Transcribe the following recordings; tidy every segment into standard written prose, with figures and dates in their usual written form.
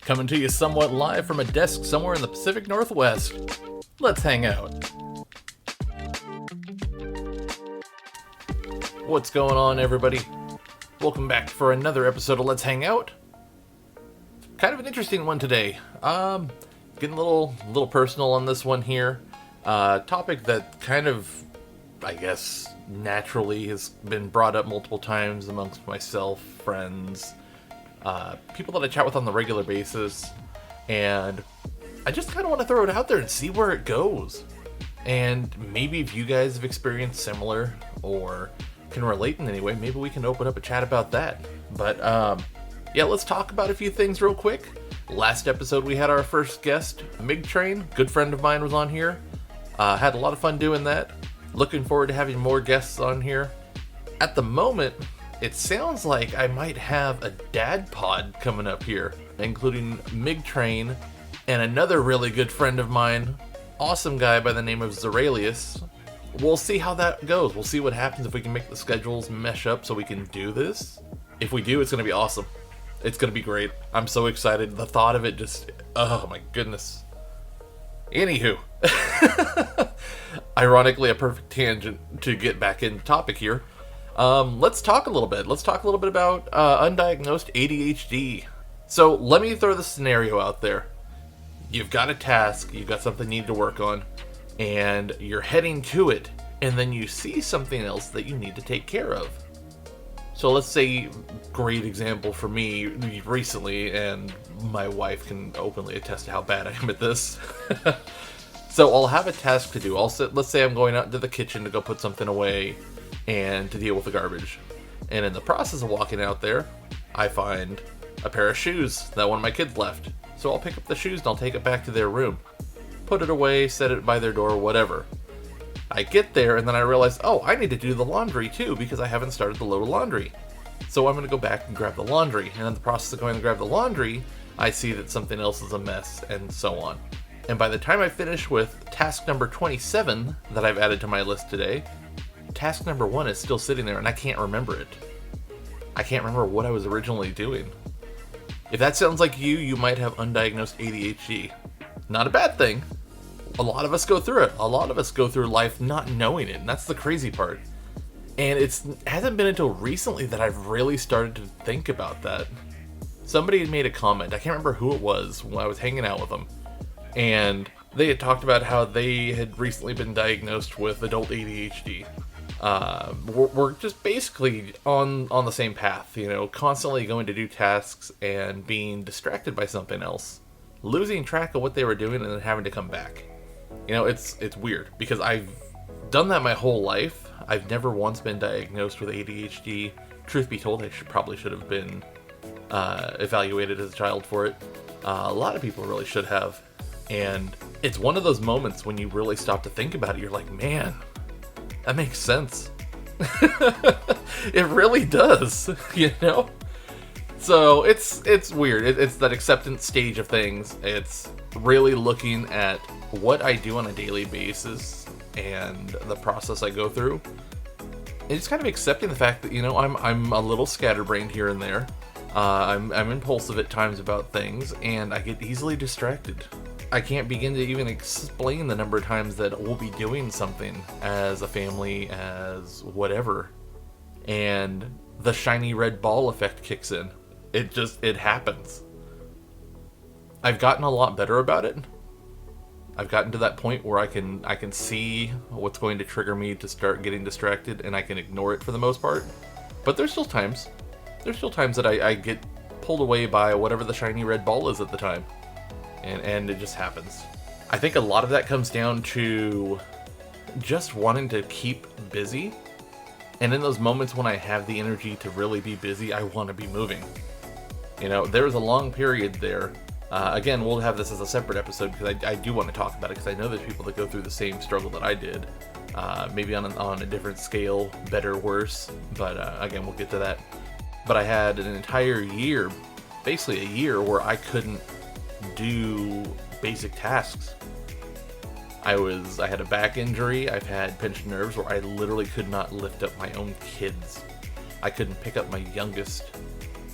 Coming to you somewhat live from a desk somewhere in the Pacific Northwest. Let's hang out. What's going on, everybody? Welcome back for another episode of Let's Hang Out. Kind of an interesting one today. Getting a little personal on this one here. Topic that kind of, I guess, naturally has been brought up multiple times amongst myself, friends, people that I chat with on the regular basis, and I just kind of want to throw it out there and see where it goes. And maybe if you guys have experienced similar or can relate in any way, maybe we can open up a chat about that. But yeah, let's talk about a few things real quick. Last episode we had our first guest, Mig Train, good friend of mine, was on here. Had a lot of fun doing that. Looking forward to having more guests on here. At the moment, it sounds like I might have a dad pod coming up here, including Mig Train and another really good friend of mine, awesome guy by the name of Zeralius. We'll see how that goes. We'll see what happens if we can make the schedules mesh up so we can do this. If we do, it's going to be awesome. It's going to be great. I'm so excited. The thought of it just, oh my goodness. Anywho, ironically, a perfect tangent to get back in topic here. Let's talk a little bit. Let's talk a little bit about undiagnosed ADHD. So let me throw the scenario out there. You've got a task, you've got something you need to work on, and you're heading to it, and then you see something else that you need to take care of. So let's say, great example for me recently, and my wife can openly attest to how bad I am at this. So I'll have a task to do. Let's say I'm going out into the kitchen to go put something away and to deal with the garbage. And in the process of walking out there, I find a pair of shoes that one of my kids left. So I'll pick up the shoes and I'll take it back to their room. Put it away, set it by their door, whatever. I get there and then I realize, oh, I need to do the laundry too because I haven't started the load of laundry. So I'm going to go back and grab the laundry. And in the process of going to grab the laundry, I see that something else is a mess and so on. And by the time I finish with task number 27 that I've added to my list today, task number 1 is still sitting there and I can't remember it. I can't remember what I was originally doing. If that sounds like you might have undiagnosed ADHD. Not a bad thing. A lot of us go through it. A lot of us go through life not knowing it, and that's the crazy part. And it hasn't been until recently that I've really started to think about that. Somebody had made a comment, I can't remember who it was, when I was hanging out with them, and they had talked about how they had recently been diagnosed with adult ADHD. We're just basically on the same path, constantly going to do tasks and being distracted by something else, losing track of what they were doing and then having to come back. It's weird because I've done that my whole life. I've never once been diagnosed with ADHD. Truth be told, I probably should have been evaluated as a child for it. A lot of people really should have. And it's one of those moments when you really stop to think about it. You're like, man, that makes sense. It really does, So it's weird. It's that acceptance stage of things. It's really looking at what I do on a daily basis and the process I go through. And just kind of accepting the fact that, I'm a little scatterbrained here and there. I'm impulsive at times about things, and I get easily distracted. I can't begin to even explain the number of times that we'll be doing something as a family, as whatever, and the shiny red ball effect kicks in. It happens. I've gotten a lot better about it. I've gotten to that point where I can see what's going to trigger me to start getting distracted, and I can ignore it for the most part. But there's still times that I get pulled away by whatever the shiny red ball is at the time. And it just happens. I think a lot of that comes down to just wanting to keep busy. And in those moments when I have the energy to really be busy, I want to be moving. There was a long period there. Again, we'll have this as a separate episode because I do want to talk about it because I know there's people that go through the same struggle that I did. Maybe on a different scale, better, worse. But again, we'll get to that. But I had an entire year, basically a year, where I couldn't do basic tasks. I had a back injury. I've had pinched nerves where I literally could not lift up my own kids. I couldn't pick up my youngest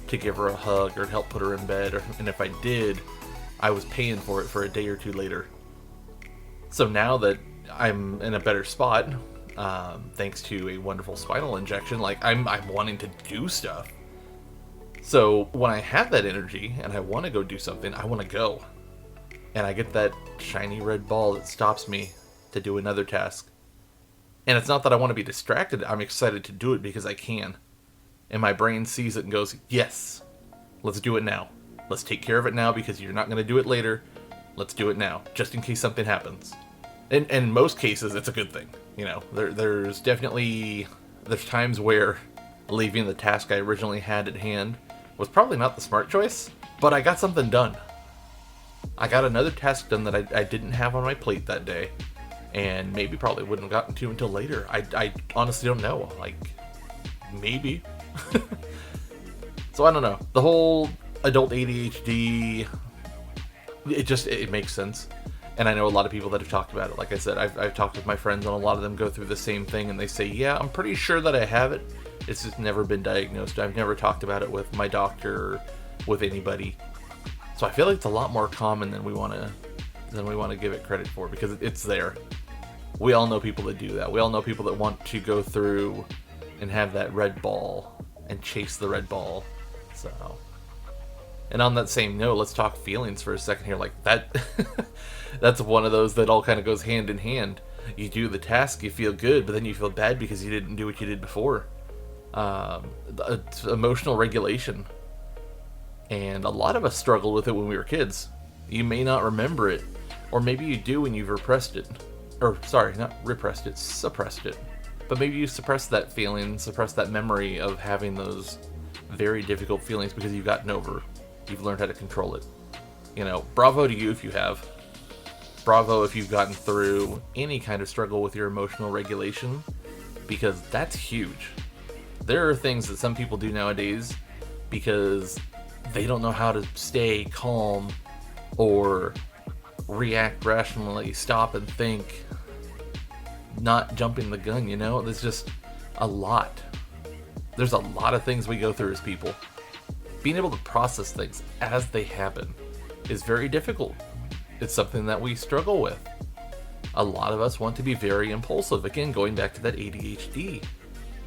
to give her a hug or help put her in bed, and if I did, I was paying for it for a day or two later. So now that I'm in a better spot, thanks to a wonderful spinal injection, like I'm wanting to do stuff. So when I have that energy and I want to go do something, I want to go. And I get that shiny red ball that stops me to do another task. And it's not that I want to be distracted, I'm excited to do it because I can. And my brain sees it and goes, yes, let's do it now. Let's take care of it now because you're not going to do it later. Let's do it now, just in case something happens. And in most cases, it's a good thing. You know, there's times where leaving the task I originally had at hand was probably not the smart choice, but I got something done. I got another task done that I didn't have on my plate that day, and maybe probably wouldn't have gotten to until later. I honestly don't know. Like, maybe. So I don't know. The whole adult ADHD, it makes sense. And I know a lot of people that have talked about it. Like I said, I've talked with my friends, and a lot of them go through the same thing, and they say, yeah, I'm pretty sure that I have it. It's just never been diagnosed. I've never talked about it with my doctor or with anybody. So I feel like it's a lot more common than we want to give it credit for, because it's there. We all know people that do that. We all know people that want to go through and have that red ball and chase the red ball. So, and on that same note, let's talk feelings for a second here. Like that, that's one of those that all kind of goes hand in hand. You do the task, you feel good, but then you feel bad because you didn't do what you did before. It's emotional regulation. And a lot of us struggled with it when we were kids. You may not remember it, or maybe you do and you've repressed it. Or, sorry, not repressed it, suppressed it. But maybe you suppressed that feeling, suppressed that memory of having those very difficult feelings because you've gotten over. You've learned how to control it. You know, bravo to you if you have. Bravo if you've gotten through any kind of struggle with your emotional regulation, because that's huge. There are things that some people do nowadays because they don't know how to stay calm or react rationally, stop and think, not jumping the gun, you know? There's just a lot. There's a lot of things we go through as people. Being able to process things as they happen is very difficult. It's something that we struggle with. A lot of us want to be very impulsive. Again, going back to that ADHD,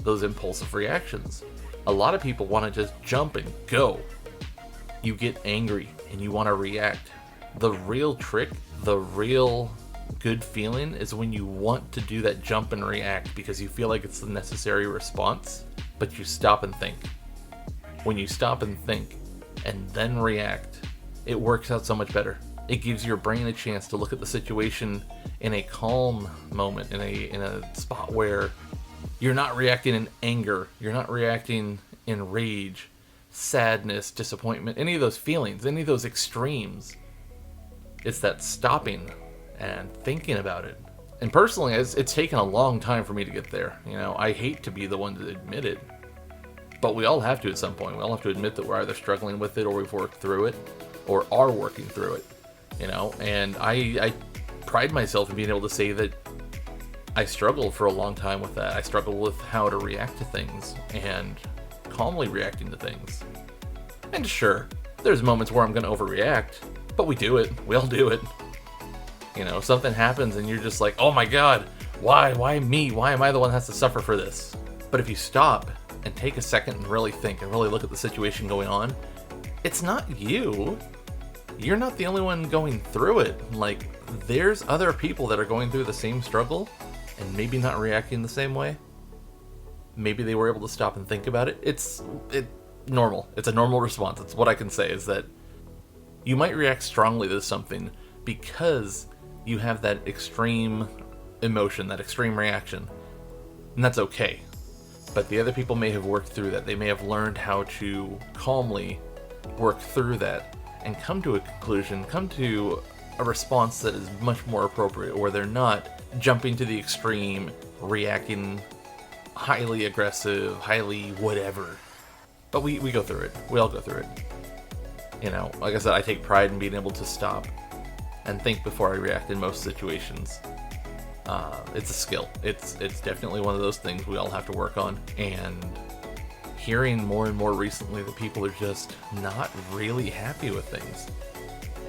those impulsive reactions. A lot of people want to just jump and go. You get angry and you want to react. The real trick, the real good feeling is when you want to do that jump and react because you feel like it's the necessary response, but you stop and think. When you stop and think and then react, it works out so much better. It gives your brain a chance to look at the situation in a calm moment, in a spot where you're not reacting in anger, you're not reacting in rage, sadness, disappointment, any of those feelings, any of those extremes. It's that stopping and thinking about it. And personally, it's taken a long time for me to get there. You know, I hate to be the one to admit it, but we all have to at some point. We all have to admit that we're either struggling with it, or we've worked through it, or are working through it. You know, and I pride myself in being able to say that I struggled for a long time with that. I struggled with how to react to things and calmly reacting to things. And sure, there's moments where I'm going to overreact, but we do it. We all do it. You know, something happens and you're just like, oh my god, why me? Why am I the one that has to suffer for this? But if you stop and take a second and really think and really look at the situation going on, it's not you. You're not the only one going through it. Like, there's other people that are going through the same struggle and maybe not reacting the same way. Maybe they were able to stop and think about it. It's normal. It's a normal response. That's what I can say, is that you might react strongly to something because you have that extreme emotion, that extreme reaction. And that's okay. But the other people may have worked through that. They may have learned how to calmly work through that and come to a conclusion, come to a response that is much more appropriate, where they're not jumping to the extreme, reacting highly aggressive, highly whatever. But we go through it. We all go through it. You know, like I said, I take pride in being able to stop and think before I react in most situations. It's a skill. It's definitely one of those things we all have to work on. And hearing more and more recently that people are just not really happy with things.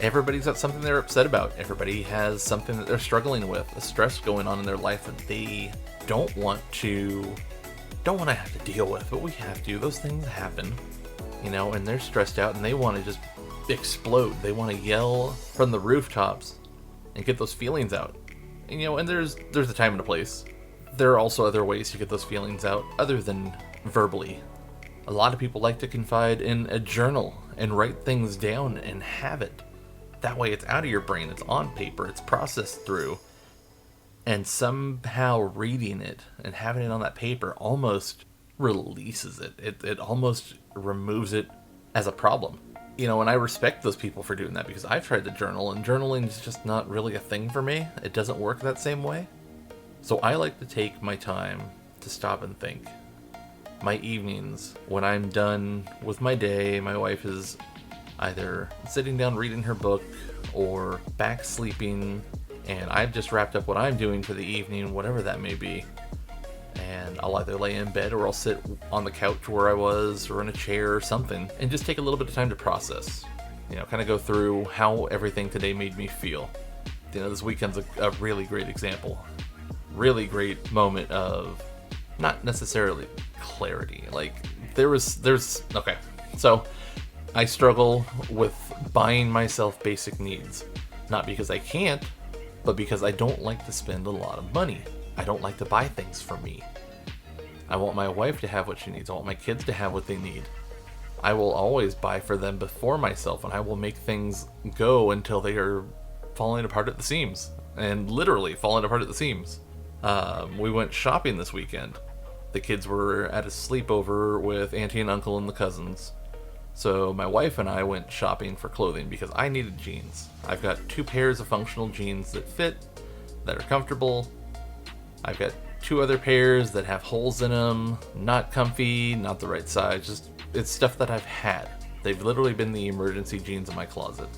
Everybody's got something they're upset about. Everybody has something that they're struggling with, a stress going on in their life that they don't want to have to deal with, but we have to. Those things happen, and they're stressed out and they want to just explode. They want to yell from the rooftops and get those feelings out. And there's a time and a place. There are also other ways to get those feelings out other than verbally. A lot of people like to confide in a journal and write things down and have it. That way it's out of your brain, it's on paper, it's processed through. And somehow reading it and having it on that paper almost releases it. It almost removes it as a problem. And I respect those people for doing that, because I've tried to journal, and journaling is just not really a thing for me. It doesn't work that same way. So I like to take my time to stop and think. My evenings, when I'm done with my day, my wife is either sitting down reading her book or back sleeping, and I've just wrapped up what I'm doing for the evening, whatever that may be. And I'll either lay in bed or I'll sit on the couch where I was, or in a chair or something, and just take a little bit of time to process. Kind of go through how everything today made me feel. This weekend's a really great example. Really great moment of not necessarily clarity. Like, okay. So I struggle with buying myself basic needs. Not because I can't, but because I don't like to spend a lot of money. I don't like to buy things for me. I want my wife to have what she needs. I want my kids to have what they need. I will always buy for them before myself, and I will make things go until they are falling apart at the seams. And literally falling apart at the seams. We went shopping this weekend. The kids were at a sleepover with auntie and uncle and the cousins. So my wife and I went shopping for clothing because I needed jeans. I've got 2 pairs of functional jeans that fit, that are comfortable. I've got 2 other pairs that have holes in them, not comfy, not the right size, just it's stuff that I've had. They've literally been the emergency jeans in my closet.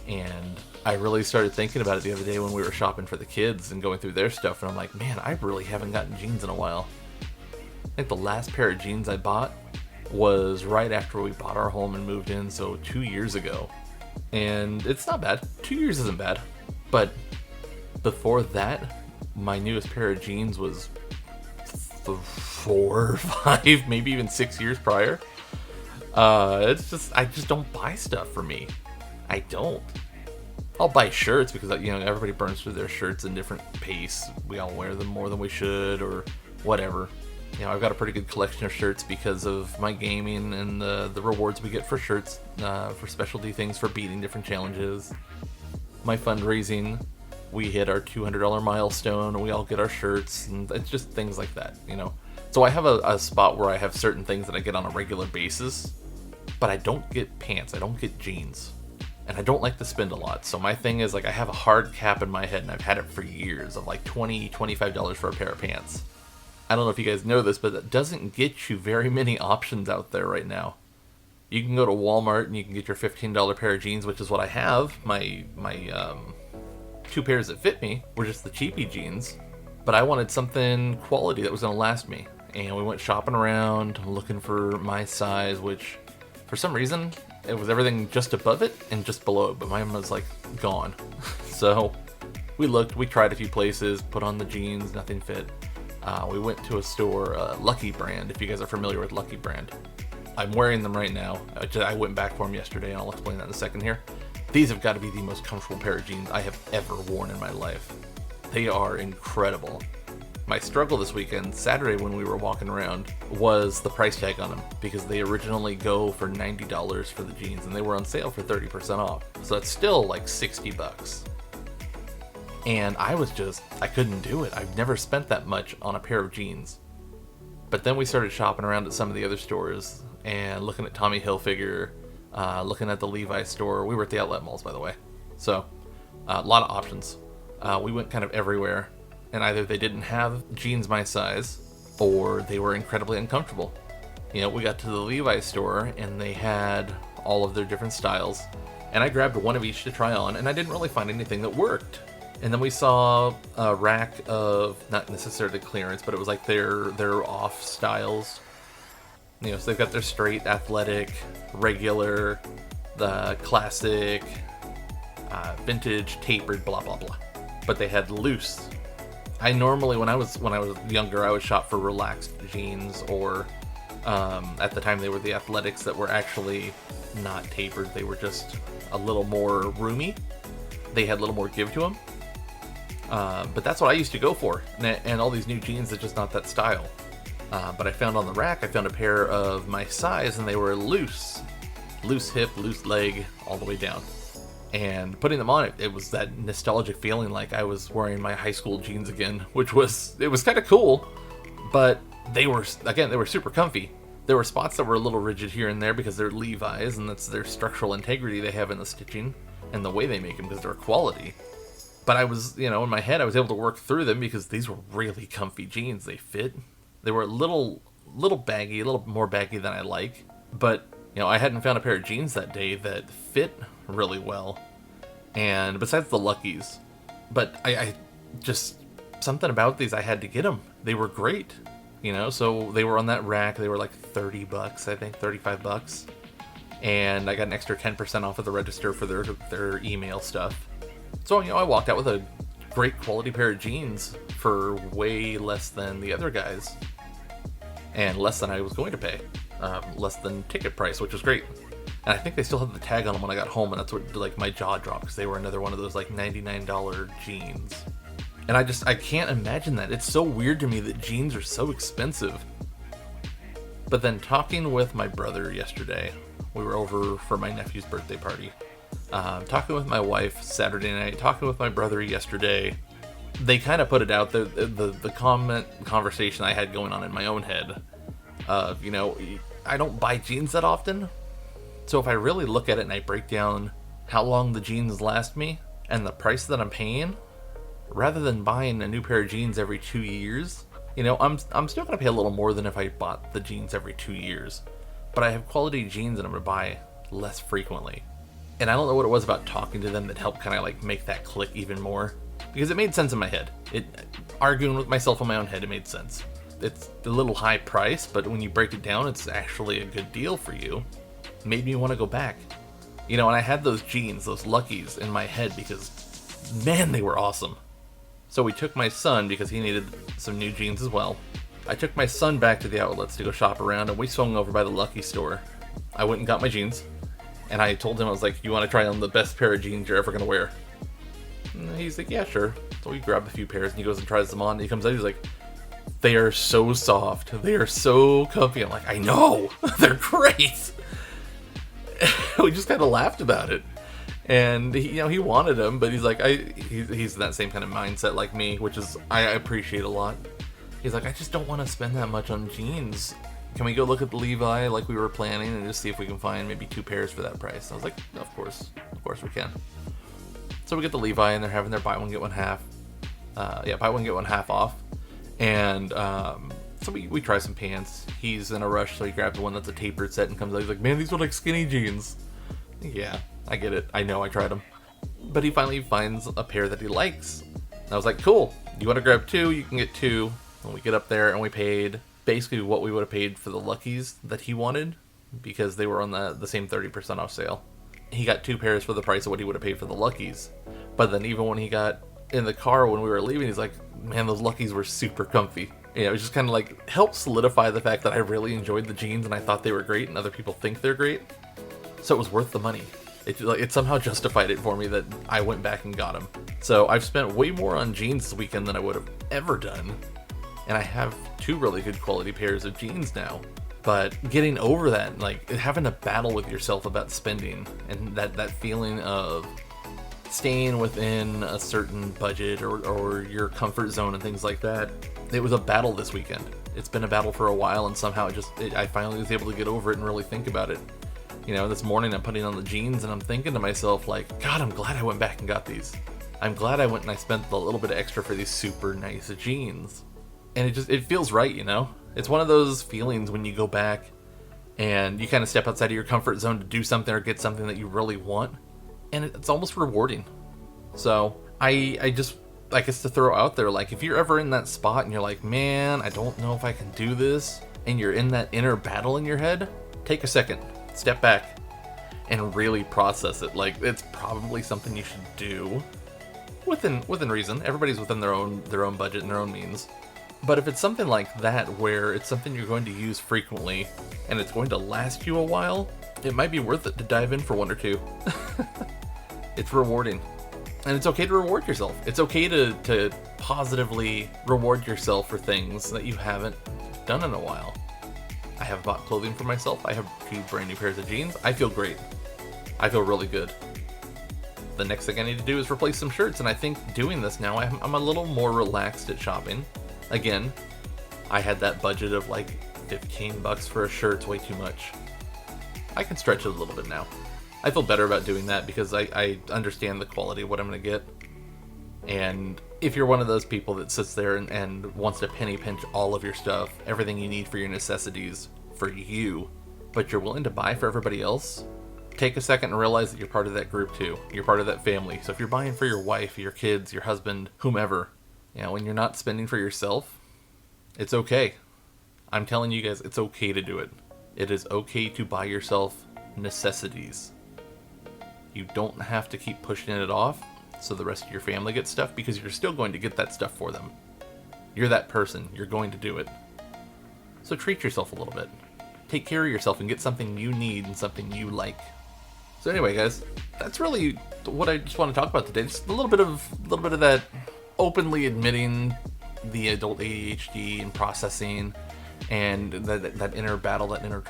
And I really started thinking about it the other day when we were shopping for the kids and going through their stuff, and I'm like, man, I really haven't gotten jeans in a while. I think the last pair of jeans I bought was right after we bought our home and moved in, so 2 years ago. And it's not bad. 2 years isn't bad. But before that, my newest pair of jeans was 4 or 5, maybe even 6 years prior. I just don't buy stuff for me. I don't. I'll buy shirts because, everybody burns through their shirts in different pace. We all wear them more than we should, or whatever. I've got a pretty good collection of shirts because of my gaming and the rewards we get for shirts, for specialty things, for beating different challenges. My fundraising, we hit our $200 milestone, and we all get our shirts, and it's just things like that, So I have a spot where I have certain things that I get on a regular basis, but I don't get pants, I don't get jeans. And I don't like to spend a lot. So my thing is, I have a hard cap in my head, and I've had it for years, of $20, $25 for a pair of pants. I don't know if you guys know this, but that doesn't get you very many options out there right now. You can go to Walmart and you can get your $15 pair of jeans, which is what I have. My 2 pairs that fit me were just the cheapy jeans, but I wanted something quality that was going to last me. And we went shopping around looking for my size, which for some reason it was everything just above it and just below it, but mine was gone. So we looked, we tried a few places, put on the jeans, nothing fit. We went to a store, Lucky Brand, if you guys are familiar with Lucky Brand. I'm wearing them right now. I went back for them yesterday, and I'll explain that in a second here. These have got to be the most comfortable pair of jeans I have ever worn in my life. They are incredible. My struggle this weekend, Saturday when we were walking around, was the price tag on them, because they originally go for $90 for the jeans, and they were on sale for 30% off. So that's still $60. And I couldn't do it. I've never spent that much on a pair of jeans. But then we started shopping around at some of the other stores and looking at Tommy Hilfiger, looking at the Levi's store. We were at the outlet malls, by the way. So, a lot of options. We went kind of everywhere, and either they didn't have jeans my size, or they were incredibly uncomfortable. We got to the Levi's store, and they had all of their different styles. And I grabbed one of each to try on, and I didn't really find anything that worked. And then we saw a rack of, not necessarily clearance, but it was like their off styles. So they've got their straight, athletic, regular, the classic, vintage, tapered, blah blah blah. But they had loose. I normally, when I was younger, I would shop for relaxed jeans, or at the time they were the athletics that were actually not tapered. They were just a little more roomy. They had a little more give to them. But that's what I used to go for. And all these new jeans are just not that style. But I found on the rack, I found a pair of my size, and they were loose. Loose hip, loose leg, all the way down. And putting them on, it was that nostalgic feeling like I was wearing my high school jeans again, it was kind of cool. But they were super comfy. There were spots that were a little rigid here and there because they're Levi's, and that's their structural integrity they have in the stitching and the way they make them, because they're quality. But I was, in my head, I was able to work through them because these were really comfy jeans. They fit. They were a little baggy, a little more baggy than I like. But, I hadn't found a pair of jeans that day that fit really well. And besides the Luckies. But I just, something about these, I had to get them. They were great. So they were on that rack. They were like $30, I think, $35. And I got an extra 10% off of the register for their email stuff. So, I walked out with a great quality pair of jeans for way less than the other guys. And less than I was going to pay. Less than ticket price, which was great. And I think they still had the tag on them when I got home, and that's what, like, my jaw dropped, because they were another one of those, like, $99 jeans. And I can't imagine that. It's so weird to me that jeans are so expensive. But then talking with my brother yesterday, we were over for my nephew's birthday party. Talking with my wife Saturday night, talking with my brother yesterday, they kind of put it out, the conversation I had going on in my own head of, I don't buy jeans that often, so if I really look at it and I break down how long the jeans last me and the price that I'm paying, rather than buying a new pair of jeans every 2 years, I'm still going to pay a little more than if I bought the jeans every 2 years, but I have quality jeans that I'm going to buy less frequently. And I don't know what it was about talking to them that helped kind of like make that click even more, because it made sense in my head. Arguing with myself in my own head, it made sense. It's a little high price, but when you break it down, it's actually a good deal for you. It made me want to go back. And I had those jeans, those Luckies, in my head because, man, they were awesome. So we took my son, because he needed some new jeans as well. I took my son back to the outlets to go shop around, and we swung over by the Lucky store. I went and got my jeans. And I told him, I was like, you want to try on the best pair of jeans you're ever going to wear? And he's like, yeah, sure. So we grabbed a few pairs, and he goes and tries them on. And he comes out, he's like, they are so soft. They are so comfy. I'm like, I know. They're great. We just kind of laughed about it. And he wanted them, but he's like, he's in that same kind of mindset like me, which is, I appreciate a lot. He's like, I just don't want to spend that much on jeans. Can we go look at the Levi like we were planning and just see if we can find maybe 2 pairs for that price? And I was like, of course we can. So we get the Levi, and they're having their buy one get one half. Buy one get one half off. And so we try some pants. He's in a rush, so he grabs one that's a tapered set and comes out. He's like, man, these are like skinny jeans. Yeah, I get it. I know, I tried them. But he finally finds a pair that he likes. And I was like, cool. You want to grab 2? You can get 2. And we get up there, and we paid basically what we would have paid for the Luckies that he wanted, because they were on the same 30% off sale. He got 2 pairs for the price of what he would have paid for the Luckies. But then even when he got in the car when we were leaving, he's like, man, those Luckies were super comfy. It was just kind of like helped solidify the fact that I really enjoyed the jeans and I thought they were great, and other people think they're great. So it was worth the money. It somehow justified it for me that I went back and got them. So I've spent way more on jeans this weekend than I would have ever done. And I have 2 really good quality pairs of jeans now. But getting over that, like having to battle with yourself about spending, and that feeling of staying within a certain budget or your comfort zone and things like that, it was a battle this weekend. It's been a battle for a while, and somehow I finally was able to get over it and really think about it. This morning I'm putting on the jeans and I'm thinking to myself, like, God, I'm glad I went back and got these. I'm glad I went and I spent a little bit of extra for these super nice jeans. And it feels right, It's one of those feelings when you go back and you kind of step outside of your comfort zone to do something or get something that you really want. and it's almost rewarding. So I just, I guess, to throw out there, like, if you're ever in that spot and you're like, man, I don't know if I can do this, and you're in that inner battle in your head, take a second, step back, and really process it. Like, it's probably something you should do within reason. Everybody's within their own budget and their own means. But if it's something like that, where it's something you're going to use frequently and it's going to last you a while, it might be worth it to dive in for one or two. It's rewarding. And it's okay to reward yourself. It's okay to positively reward yourself for things that you haven't done in a while. I have bought clothing for myself. I have 2 brand new pairs of jeans. I feel great. I feel really good. The next thing I need to do is replace some shirts, and I think doing this now, I'm a little more relaxed at shopping. Again, I had that budget of like $15 for a shirt. It's way too much. I can stretch it a little bit now. I feel better about doing that because I understand the quality of what I'm going to get. And if you're one of those people that sits there and wants to penny pinch all of your stuff, everything you need for your necessities for you, but you're willing to buy for everybody else, take a second and realize that you're part of that group too. You're part of that family. So if you're buying for your wife, your kids, your husband, whomever, when you're not spending for yourself, it's okay. I'm telling you guys, it's okay to do it. It is okay to buy yourself necessities. You don't have to keep pushing it off so the rest of your family gets stuff, because you're still going to get that stuff for them. You're that person. You're going to do it. So treat yourself a little bit. Take care of yourself and get something you need and something you like. So anyway, guys, that's really what I just want to talk about today. Just a little bit of that openly admitting the adult ADHD and processing, and that inner battle, that inner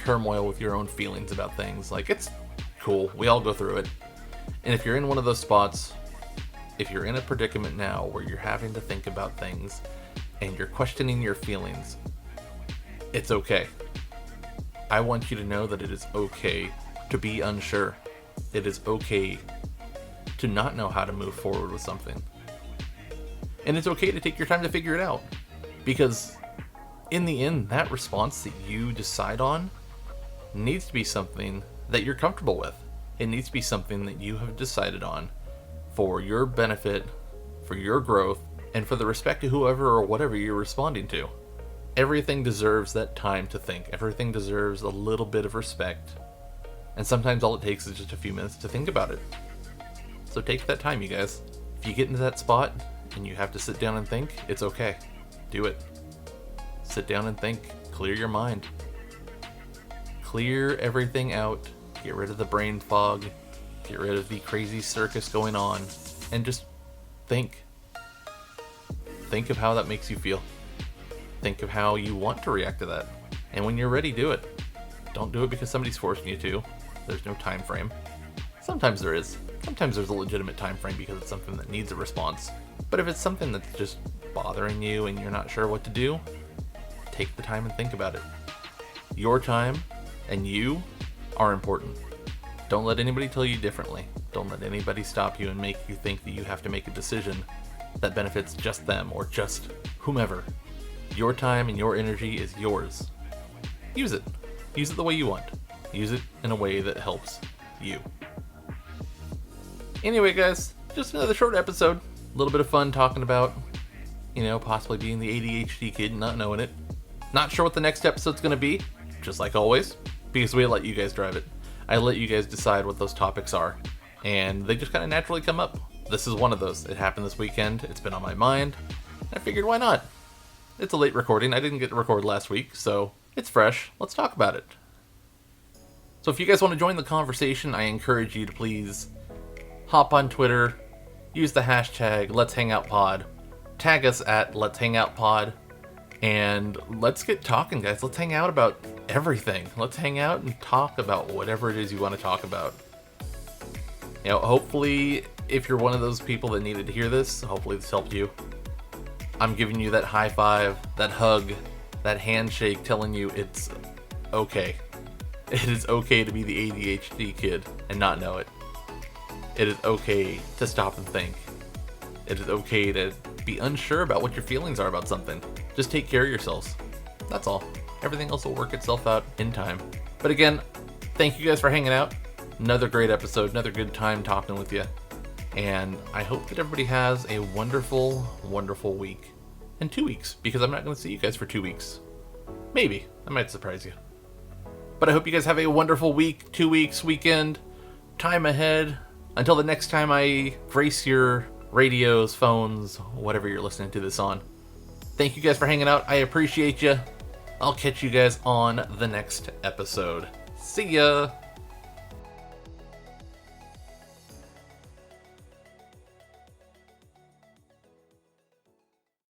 turmoil with your own feelings about things. Like, it's cool. We all go through it. And if you're in one of those spots, if you're in a predicament now where you're having to think about things and you're questioning your feelings, it's okay. I want you to know that it is okay to be unsure. It is okay to not know how to move forward with something. And it's okay to take your time to figure it out. Because in the end, that response that you decide on needs to be something that you're comfortable with. It needs to be something that you have decided on for your benefit, for your growth, and for the respect of whoever or whatever you're responding to. Everything deserves that time to think. Everything deserves a little bit of respect. And sometimes all it takes is just a few minutes to think about it. So take that time, you guys. If you get into that spot and you have to sit down and think, it's okay. Do it. Sit down and think. Clear your mind. Clear everything out. Get rid of the brain fog. Get rid of the crazy circus going on. And just think. Think of how that makes you feel. Think of how you want to react to that. And when you're ready, do it. Don't do it because somebody's forcing you to. There's no time frame. Sometimes there is. Sometimes there's a legitimate time frame because it's something that needs a response. But if it's something that's just bothering you and you're not sure what to do, take the time and think about it. Your time and you are important. Don't let anybody tell you differently. Don't let anybody stop you and make you think that you have to make a decision that benefits just them or just whomever. Your time and your energy is yours. Use it. Use it the way you want. Use it in a way that helps you. Anyway, guys, just another short episode. A little bit of fun talking about, possibly being the ADHD kid and not knowing it. Not sure what the next episode's going to be, just like always, because we let you guys drive it. I let you guys decide what those topics are, and they just kind of naturally come up. This is one of those. It happened this weekend. It's been on my mind. I figured, why not? It's a late recording. I didn't get to record last week, so it's fresh. Let's talk about it. So if you guys want to join the conversation, I encourage you to please hop on Twitter, use the hashtag Let's Hang Out Pod, tag us at Let's Hang Out Pod, and let's get talking, guys. Let's hang out about everything. Let's hang out and talk about whatever it is you want to talk about. Hopefully, if you're one of those people that needed to hear this, hopefully this helped you. I'm giving you that high five, that hug, that handshake telling you it's okay. It is okay to be the ADHD kid and not know it. It is okay to stop and think. It is okay to be unsure about what your feelings are about something. Just take care of yourselves. That's all. Everything else will work itself out in time. But again, thank you guys for hanging out. Another great episode, another good time talking with you. And I hope that everybody has a wonderful, wonderful week. And 2 weeks, because I'm not going to see you guys for 2 weeks. Maybe. I might surprise you. But I hope you guys have a wonderful week, 2 weeks, weekend, time ahead. Until the next time I brace your radios, phones, whatever you're listening to this on. Thank you guys for hanging out. I appreciate you. I'll catch you guys on the next episode. See ya!